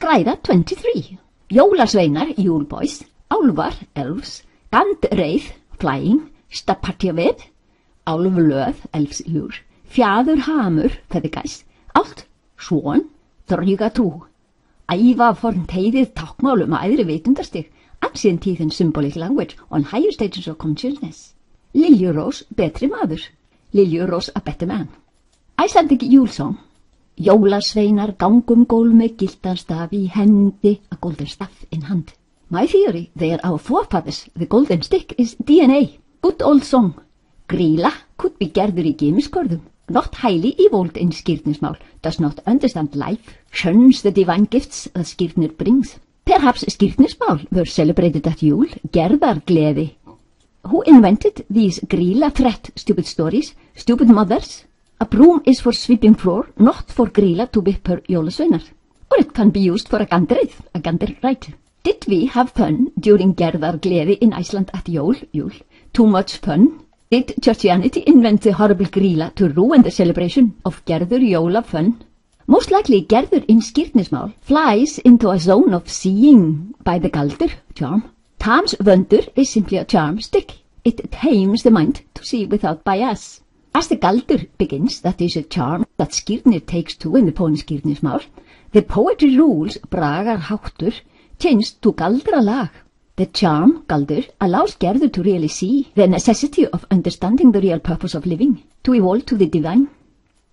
Skræða 23. Jólasveinar, Juleboys, álfar, elves, gandreið, flying, stapartjaved, álflöð, elfsljúr, fjadurhamur, feðgæs, allt, svon, draugatú. Æva fornteiðið tákmálum að æðri vitundarstig, ancient heathen symbolic language on higher stages of consciousness. Liljurós, betri maður. Liljurós, a better man. Icelandic Yule song. Jólasveinar gangum gólf með gildan staf í hendi, a golden staff in hand. My theory, they are our forefathers. The golden stick is DNA. Good old song. Grýla could be gerður í gímiskorðum. Not highly evolved in skírnismál, does not understand life, shuns the divine gifts that skírnir brings. Perhaps skírnismál were celebrated at Yule, gerðargleði. Who invented these grýla threat stupid stories, stupid mothers? A broom is for sweeping floor, not for grýla to whip her jólasveinar. Or it can be used for a gandirrætt. Did we have fun during gerðargleði in Iceland at Yule? Too much fun? Did Christianity invent the horrible grýla to ruin the celebration of gerður jóla fun? Most likely gerður in skírnismál flies into a zone of seeing by the galdur, charm. Tam's vöndur is simply a charm stick. It tames the mind to see without bias. As the galdur begins, that is a charm that skírnir takes to in the poem skírnismál, the poetry rules, bragar háttur, changed to galdralag. The charm, galdur, allows gerður to really see the necessity of understanding the real purpose of living, to evolve to the divine.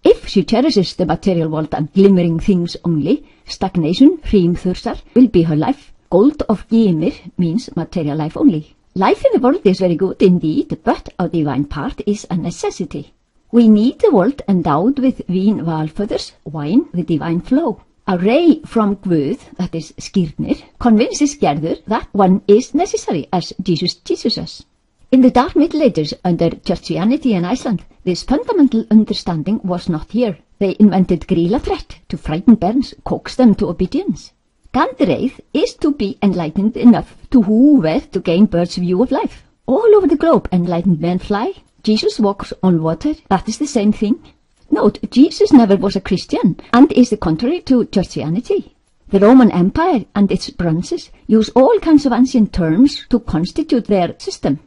If she cherishes the material world and glimmering things only, stagnation, hrímþursar, will be her life. Gold of gimir means material life only. Life in the world is very good indeed, but our divine part is a necessity. We need the world endowed with vín valföðurs, wine, the divine flow. A ray from Guð, that is skírnir, convinces gerður that one is necessary as Jesus teaches us. In the dark Middle Ages under Christianity in Iceland, this fundamental understanding was not here. They invented grýla threat to frighten bairns, coax them to obedience. Gandireið is to be enlightened enough to hoover to gain bird's view of life. All over the globe enlightened men fly. Jesus walks on water, that is the same thing. Note, Jesus never was a Christian and is the contrary to Christianity. The Roman Empire and its branches use all kinds of ancient terms to constitute their system.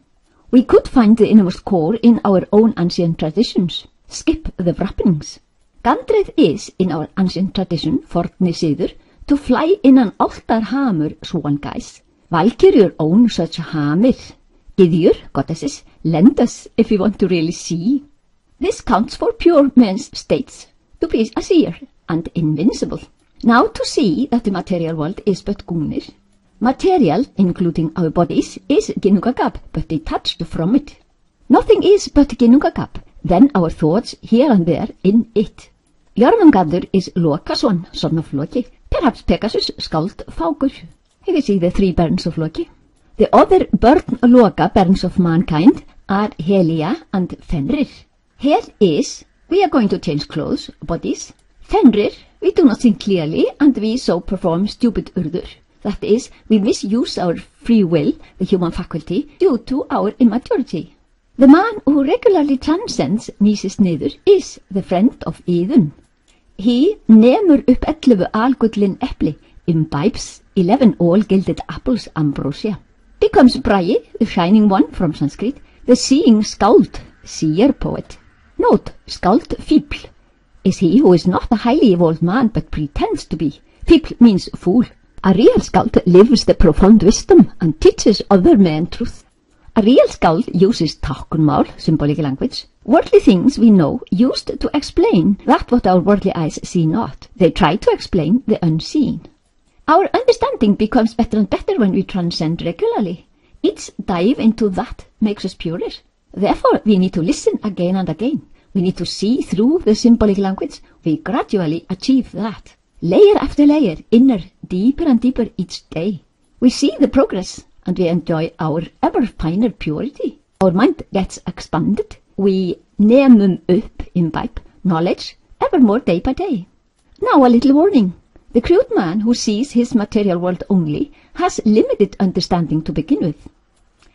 We could find the innermost core in our own ancient traditions. Skip the wrappings. Gandreið is, in our ancient tradition, forni siður, to fly in an altarhamur svongæs. Valkyrjur own such hamir. Gyðjur, goddesses, lend us if we want to really see. This counts for pure men's states, to be a seer and invincible. Now to see that the material world is but gunir. Material, including our bodies, is ginnungagap, but detached from it. Nothing is but ginnungagap, then our thoughts here and there in it. Jörmungadur is Lokason, son of Loki, perhaps Pegasus, skald Fákur. Here we see the three bairns of Loki. The other börn Loka, bairns of mankind, are Helia and Fenrir. Here is, we are going to change clothes, bodies. Fenrir, we do not think clearly, and we so perform stupid urður. That is, we misuse our free will, the human faculty, due to our immaturity. The man who regularly transcends nýsist niður is the friend of Iðunn. He nemur upp 11 algullin epli, imbibes 11 all-gilded apples ambrosia. Becomes Bragi, the shining one from Sanskrit, the seeing skald, seer poet. Note, skald fíbl is he who is not a highly evolved man but pretends to be. Fíbl means fool. A real skald lives the profound wisdom and teaches other men truth. A real skald uses táknmál, symbolic language, worldly things we know used to explain that what our worldly eyes see not. They try to explain the unseen. Our understanding becomes better and better when we transcend regularly. Each dive into that makes us purer. Therefore, we need to listen again and again. We need to see through the symbolic language. We gradually achieve that. Layer after layer, inner, deeper and deeper each day. We see the progress and we enjoy our ever finer purity. Our mind gets expanded. We nemum upp, imbibe, knowledge, ever more day by day. Now a little warning. The crude man who sees his material world only has limited understanding to begin with.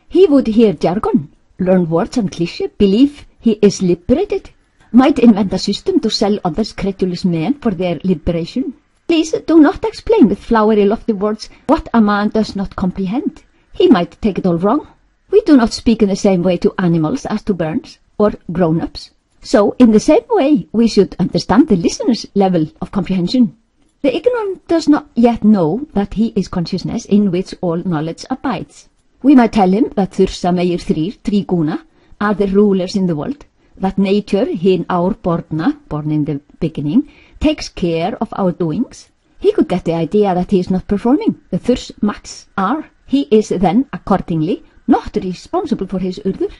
He would hear jargon, learn words and cliché, believe he is liberated, might invent a system to sell others credulous men for their liberation. Please do not explain with flowery lofty words what a man does not comprehend. He might take it all wrong. We do not speak in the same way to animals as to birds or grown-ups. So, in the same way, we should understand the listener's level of comprehension. The ignorant does not yet know that he is consciousness in which all knowledge abides. We might tell him that Þursa meir þrír, Tríguna, are the rulers in the world, that nature, hin árborna, born in the beginning, takes care of our doings. He could get the idea that he is not performing. The Þurs max are. He is then, accordingly, not responsible for his urður.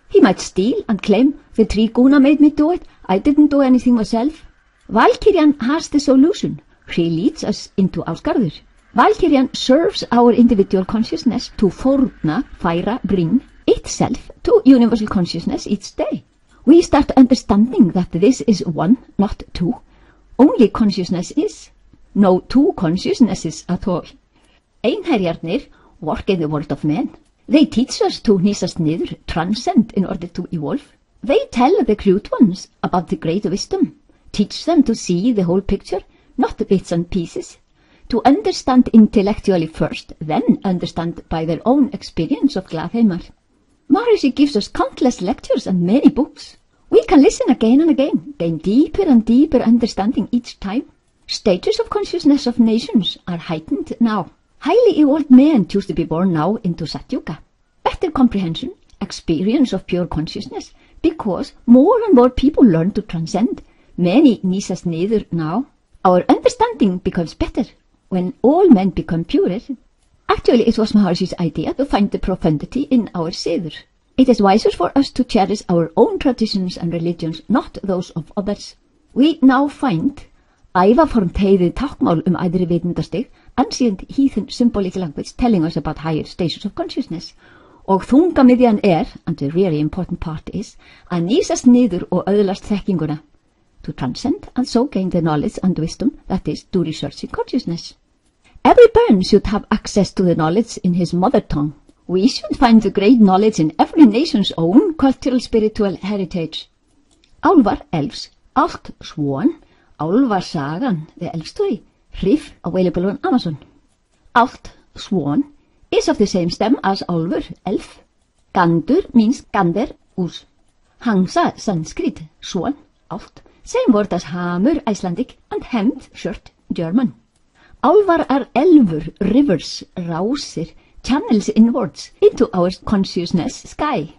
He might steal and claim, the Tríguna made me do it, I didn't do anything myself. Valkyrjan has the solution. She leads us into Ásgarður. Valkyrjan serves our individual consciousness to fórna, færa, bring itself to universal consciousness each day. We start understanding that this is one, not two. Only consciousness is. No two consciousnesses at all. Einherjarnir work in the world of men. They teach us to hnýsast niður, transcend in order to evolve. They tell the cute ones about the great wisdom. Teach them to see the whole picture, not the bits and pieces. To understand intellectually first, then understand by their own experience of Glaðheimar. Maharishi gives us countless lectures and many books. We can listen again and again, gain deeper and deeper understanding each time. Stages of consciousness of nations are heightened now. Highly evolved men choose to be born now into Satyuga. Better comprehension, experience of pure consciousness, because more and more people learn to transcend. Many hnýsast niður now. Our understanding becomes better when all men become purer. Actually, it was Maharishi's idea to find the profundity in our siður. It is wiser for us to cherish our own traditions and religions, not those of others. We now find ævaformt heiðið táknmál æðri vitundastig, ancient heathen symbolic language telling us about higher stages of consciousness. Og þungamiðjan and the really important part is, að hnýsast niður og öðlast þekkinguna, to transcend and so gain the knowledge and wisdom that is to research in consciousness. Every Burn should have access to the knowledge in his mother tongue. We should find the great knowledge in every nation's own cultural spiritual heritage. Álfar, elves, Allt Swan, Álfasagan, the elf story, Hrif, available on Amazon. Allt Swan is of the same stem as Álfur, elf. Gandur means gander, goose. Hangsa, Sanskrit, swan, Allt, same word as hammer, Icelandic, and hemd, shirt, German. Álfar are elfur, rivers, rásir, channels inwards into our consciousness sky.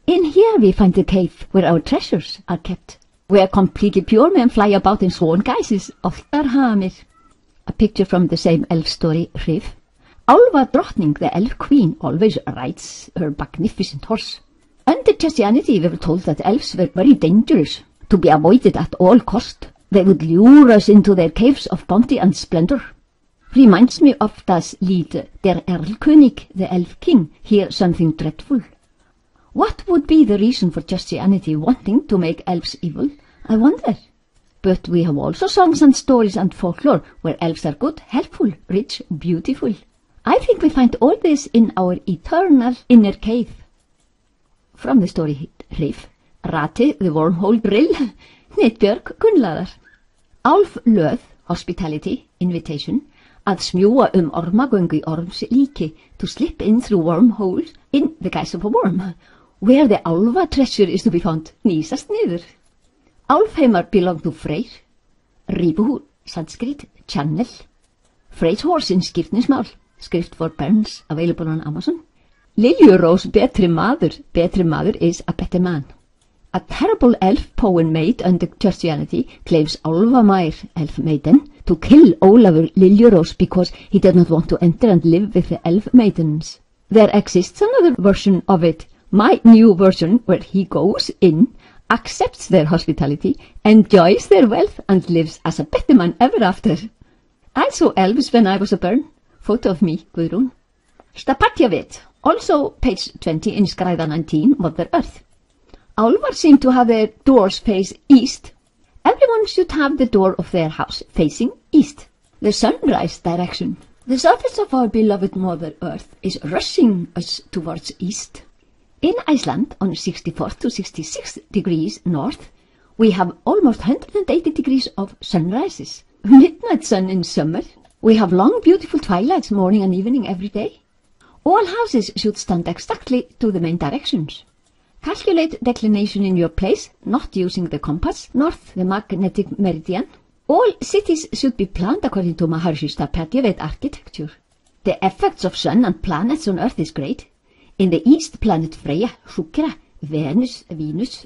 In here we find the cave where our treasures are kept, where completely pure men fly about in swan guises, Altar Hamir. A picture from the same elf story, Hrif. Álfa drottning, the elf queen, always rides her magnificent horse. Under Christianity we were told that elves were very dangerous, to be avoided at all cost. They would lure us into their caves of bounty and splendor. Reminds me of das Lied Der Erlkönig, the elf king, hear something dreadful. What would be the reason for Christianity wanting to make elves evil? I wonder. But we have also songs and stories and folklore where elves are good, helpful, rich, beautiful. I think we find all this in our eternal inner cave. From the story Hrif, Rati, the wormhole grill, Hnitbjörg, Gunnlaðar. Álflöð, hospitality, invitation, að smjúa ormagöngu í orms líki, to slip in through wormholes in the guise of a worm. Where the Álfa treasure is to be found, hnýsast niður. Álfheimar belong to Freyr. Ribuhu, Sanskrit, channel. Frey's horse in skírnismál, script for Burns, available on Amazon. Liljurós, betri maður is a better man. A terrible elf poem made under Christianity claims Álfamær, elf maiden, to kill Ólafur Liljurós because he did not want to enter and live with the elf maidens. There exists another version of it, my new version, where he goes in, accepts their hospitality, enjoys their wealth, and lives as a better man ever after. I saw elves when I was a Burn. Photo of me, Guðrún. Stapatjavit, also page 20 in Skræða 19, Mother Earth. Álfar seem to have their doors face east. Everyone should have the door of their house facing east, the sunrise direction. The surface of our beloved Mother Earth is rushing us towards east. In Iceland, on 64 to 66 degrees north, we have almost 180 degrees of sunrises, midnight sun in summer. We have long, beautiful twilights, morning and evening every day. All houses should stand exactly to the main directions. Calculate declination in your place, not using the compass, north the magnetic meridian. All cities should be planned according to Maharishi Stapatyavet architecture. The effects of sun and planets on earth is great. In the east, planet Freya, Shukra, Venus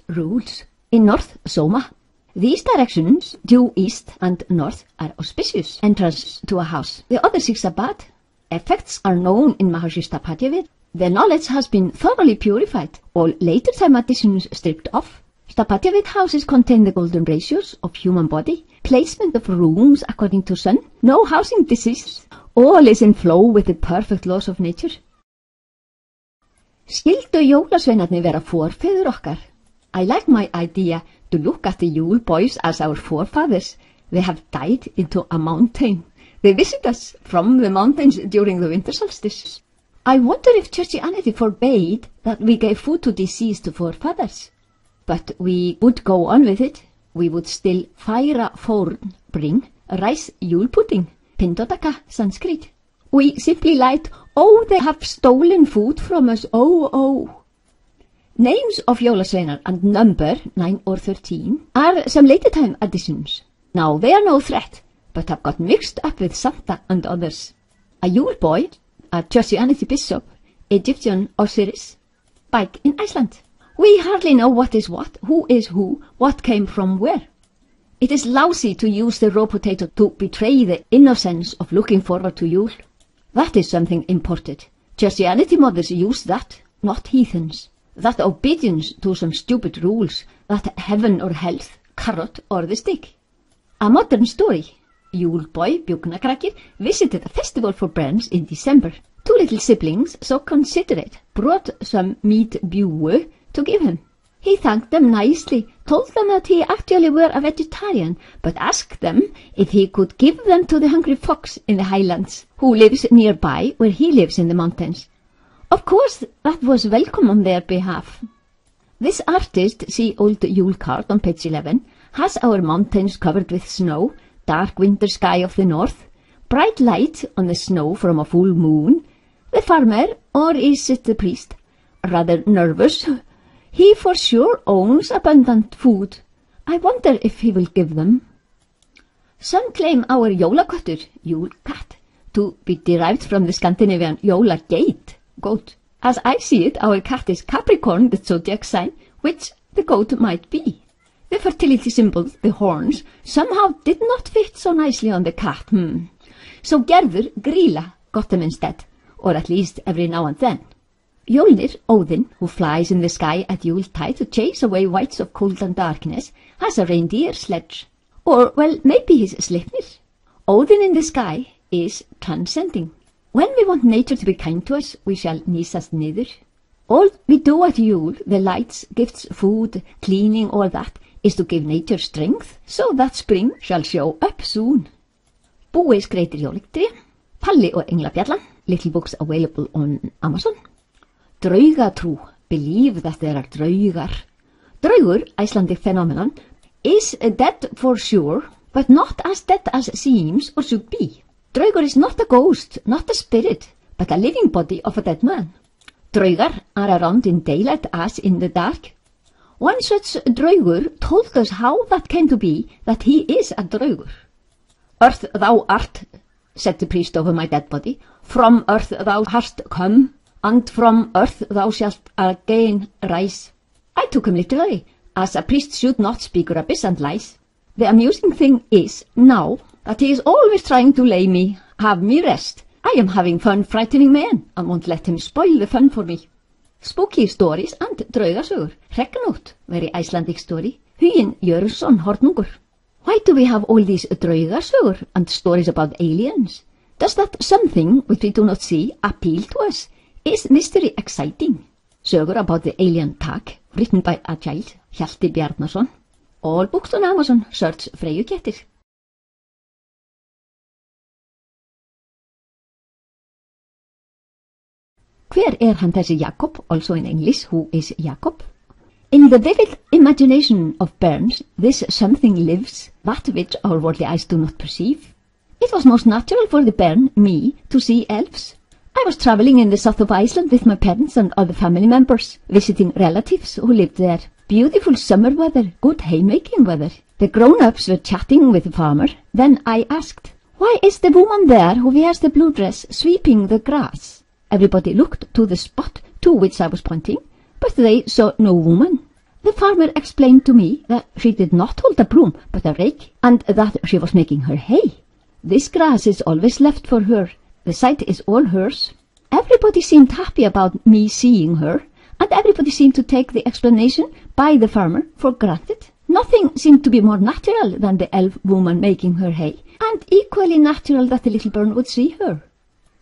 rules. In north, Soma. These directions, due east and north, are auspicious entrance to a house. The other 6 are bad. Effects are known in Maharishi Stapatyavet. The knowledge has been thoroughly purified, all later time additions stripped off. Stapatyavet houses contain the golden ratios of human body, placement of rooms according to sun, no housing disease. All is in flow with the perfect laws of nature. Skyldu jólasveinarnir vera forfeður okkar? I like my idea to look at the Yule boys as our forefathers. They have died into a mountain. They visit us from the mountains during the winter solstice. I wonder if Christianity forbade that we gave food to deceased forefathers. But we would go on with it. We would still færa fórn, bring rice Yule pudding, pindodaka Sanskrit. We simply lied, oh, they have stolen food from us, oh. Names of jólasveinar and number 9 or 13 are some later time additions. Now they are no threat, but have got mixed up with Santa and others. A Yule boy, a Christianity bishop, Egyptian Osiris, Bike in Iceland. We hardly know what is what, who is who, what came from where. It is lousy to use the raw potato to betray the innocence of looking forward to Yule. That is something imported. Christianity mothers use that, not heathens. That obedience to some stupid rules, that heaven or health, carrot or the stick. A modern story. Yule boy Bjugnakrakkir visited a festival for Brens in December. 2 little siblings, so considerate, brought some meat bjúgu to give him. He thanked them nicely, told them that he actually were a vegetarian, but asked them if he could give them to the hungry fox in the highlands, who lives nearby where he lives in the mountains. Of course, that was welcome on their behalf. This artist, see old Yule card on page 11, has our mountains covered with snow, dark winter sky of the north, bright light on the snow from a full moon. The farmer, or is it the priest, rather nervous. He for sure owns abundant food. I wonder if he will give them. Some claim our jólaköttur, Yule cat, to be derived from the Scandinavian jólageit, goat. As I see it, our cat is Capricorn, the zodiac sign, which the goat might be. The fertility symbols, the horns, somehow did not fit so nicely on the cat. So Gerður, Grýla, got them instead, or at least every now and then. Mjolnir, Odin, who flies in the sky at Yuletide to chase away wights of cold and darkness, has a reindeer sledge. Or, well, maybe his Sleipnir. Odin in the sky is transcending. When we want nature to be kind to us, we shall nísast niður. All we do at Yule, the lights, gifts, food, cleaning, all that, is to give nature strength, so that spring shall show up soon. Búi skreytir jólatré, Palli og Englabjallan, little books available on Amazon. Draugatrú, believe that there are draugar. Draugur, Icelandic phenomenon, is dead for sure, but not as dead as seems or should be. Draugur is not a ghost, not a spirit, but a living body of a dead man. Draugar are around in daylight as in the dark. One such draugur told us how that came to be that he is a draugur. Earth thou art, said the priest over my dead body, from earth thou hast come, and from earth thou shalt again rise. I took him literally, as a priest should not speak rubbish and lies. The amusing thing is, now, that he is always trying to lay me, have me rest. I am having fun frightening men, and won't let him spoil the fun for me. Spooky stories and draugasögur. Hrekknótt, very Icelandic story. Huginn Jörunsson Hornungur. Why do we have all these draugasögur and stories about aliens? Does that something which we do not see appeal to us? Is mystery exciting? Sögur about the alien tag, written by a child, Hjalti Bjarnason. All books on Amazon, search Freyjukettir. Hver hann þessi Jakob, also in English, who is Jakob? In the vivid imagination of Burns, this something lives, that which our worldly eyes do not perceive. It was most natural for the bairn, me, to see elves. I was travelling in the south of Iceland with my parents and other family members, visiting relatives who lived there. Beautiful summer weather, good haymaking weather. The grown-ups were chatting with the farmer. Then I asked, "Why is the woman there who wears the blue dress sweeping the grass?" Everybody looked to the spot to which I was pointing, but they saw no woman. The farmer explained to me that she did not hold a broom but a rake, and that she was making her hay. This grass is always left for her. The site is all hers. Everybody seemed happy about me seeing her, and everybody seemed to take the explanation by the farmer for granted. Nothing seemed to be more natural than the elf woman making her hay, and equally natural that the little bairn would see her.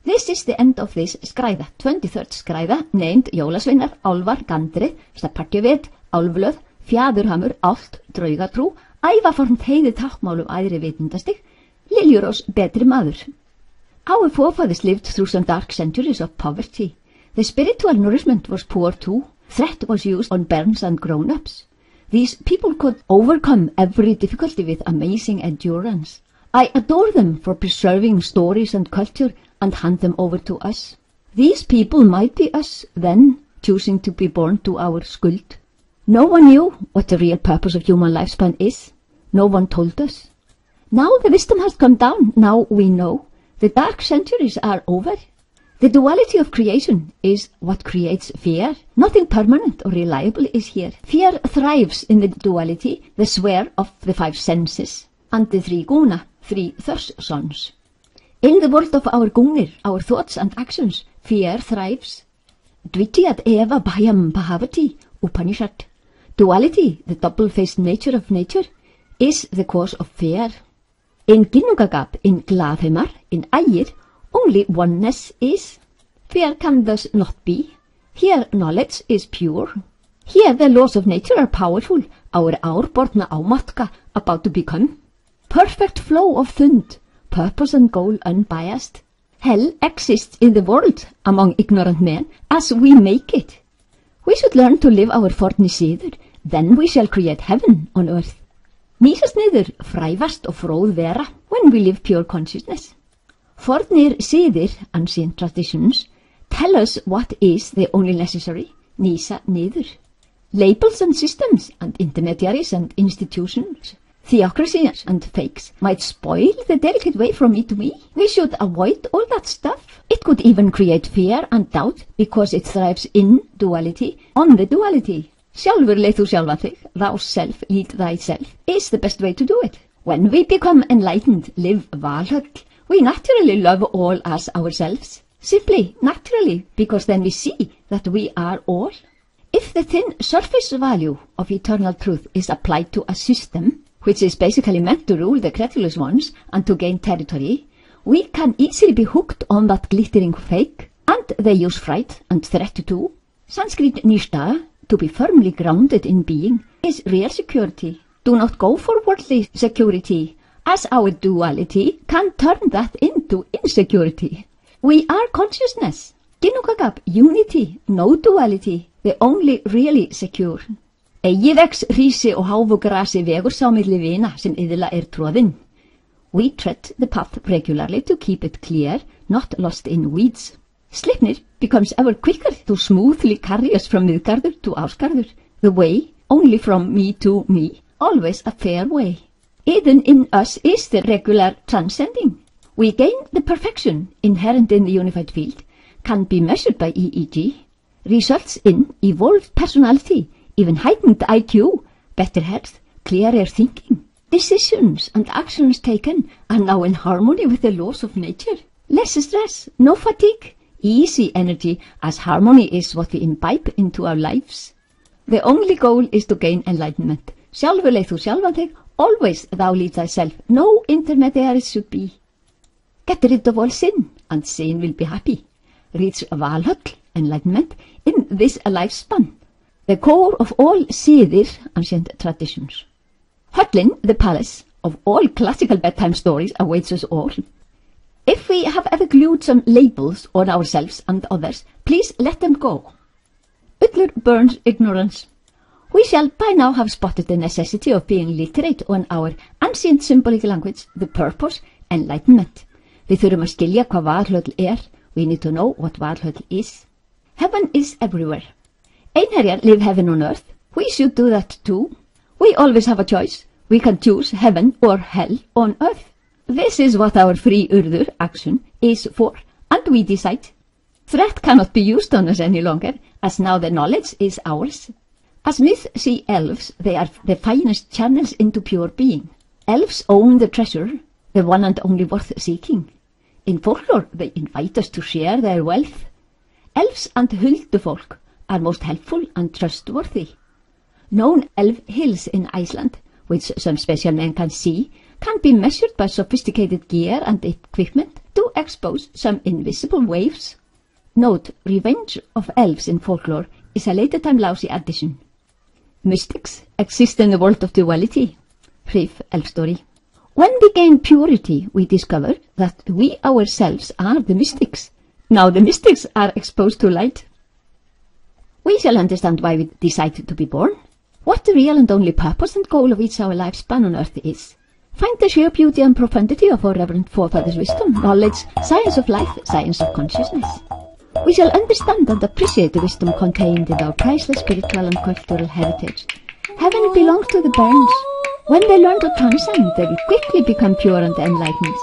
This is the end of this skræða, 23rd skræða, named Jólasveinar, Álfar, Gandrið, Stapartjaved, Álflöð, Fjadurhamur, Ált, Draugatrú, ævaformt heiði tákmálum æðri vitundastig, Liljurós, betri maður. Our forefathers lived through some dark centuries of poverty. The spiritual nourishment was poor too. Threat was used on bairns and grown-ups. These people could overcome every difficulty with amazing endurance. I adore them for preserving stories and culture and hand them over to us. These people might be us then, choosing to be born to our skuld. No one knew what the real purpose of human lifespan is. No one told us. Now the wisdom has come down. Now we know. The dark centuries are over. The duality of creation is what creates fear. Nothing permanent or reliable is here. Fear thrives in the duality, the sphere of the five senses, and the three guna, three thirst sons. In the world of our gunir, our thoughts and actions, fear thrives. Dvitiyat eva bhayam bhavati, Upanishad. Duality, the double-faced nature of nature, is the cause of fear. In Ginnungagap, in Glaðheimar, in Ægir, only oneness is. Fear can thus not be. Here knowledge is pure. Here the laws of nature are powerful, our árborna ámatka about to become. Perfect flow of thund, purpose and goal unbiased. Hell exists in the world among ignorant men as we make it. We should learn to live our forni siður, then we shall create heaven on earth. Nýsast niður, fræfast og fróð vera, when we live pure consciousness. Fornir siðir, ancient traditions, tell us what is the only necessary, nýsa niður. Labels and systems and intermediaries and institutions, theocracies and fakes might spoil the delicate way from me to me. We should avoid all that stuff. It could even create fear and doubt because it thrives in duality, on the duality. Sjálfur leið þú sjálfan þig, thou self, lead thyself, is the best way to do it. When we become enlightened, live Valhöll, we naturally love all as ourselves. Simply, naturally, because then we see that we are all. If the thin surface value of eternal truth is applied to a system, which is basically meant to rule the credulous ones and to gain territory, we can easily be hooked on that glittering fake, and they use fright and threat too. Sanskrit nishta, to be firmly grounded in being, is real security. Do not go for worldly security, as our duality can turn that into insecurity. We are consciousness. Ginnungagap, unity, no duality, the only really secure. Eigi vex hrísi og háfugrasi vegur sá milli vina sem iðla tróðin. We tread the path regularly to keep it clear, not lost in weeds. Sleipnir becomes ever quicker to smoothly carry us from Miðgarður to Ásgarður, the way only from me to me, always a fair way. Hidden in us is the regular transcending. We gain the perfection inherent in the unified field, can be measured by EEG, results in evolved personality, even heightened IQ, better health, clearer thinking. Decisions and actions taken are now in harmony with the laws of nature. Less stress, no fatigue, easy energy, as harmony is what we imbibe into our lives. The only goal is to gain enlightenment. Sjálfur leið þú sjálfan þig, always thou lead thyself, no intermediaries should be. Get rid of all sin, and sin will be happy. Reach Valhöll, enlightenment, in this lifespan. The core of all siðir, ancient traditions. Höllin, the palace of all classical bedtime stories, awaits us all. If we have ever glued some labels on ourselves and others, please let them go. Ullur burns ignorance. We shall by now have spotted the necessity of being literate on our ancient symbolic language, the purpose, enlightenment. Við þurfum að skilja hvað Valhöll We need to know what Valhöll is. Heaven is everywhere. Einherjar live heaven on earth. We should do that too. We always have a choice. We can choose heaven or hell on earth. This is what our free urður action is for, and we decide. Threat cannot be used on us any longer, as now the knowledge is ours. As myths see elves, they are the finest channels into pure being. Elves own the treasure, the one and only worth seeking. In folklore, they invite us to share their wealth. Elves and huldufolk are most helpful and trustworthy. Known elf hills in Iceland, which some special men can see, can be measured by sophisticated gear and equipment to expose some invisible waves. Note, revenge of elves in folklore is a later time lousy addition. Mystics exist in the world of duality. Brief elf story. When we gain purity, we discover that we ourselves are the mystics. Now the mystics are exposed to light. We shall understand why we decided to be born, what the real and only purpose and goal of each our lifespan on earth is. Find the sheer beauty and profundity of our reverend forefathers' wisdom, knowledge, science of life, science of consciousness. We shall understand and appreciate the wisdom contained in our priceless spiritual and cultural heritage. Heaven belongs to the Burns. When they learn to transcend, they will quickly become pure and enlightened.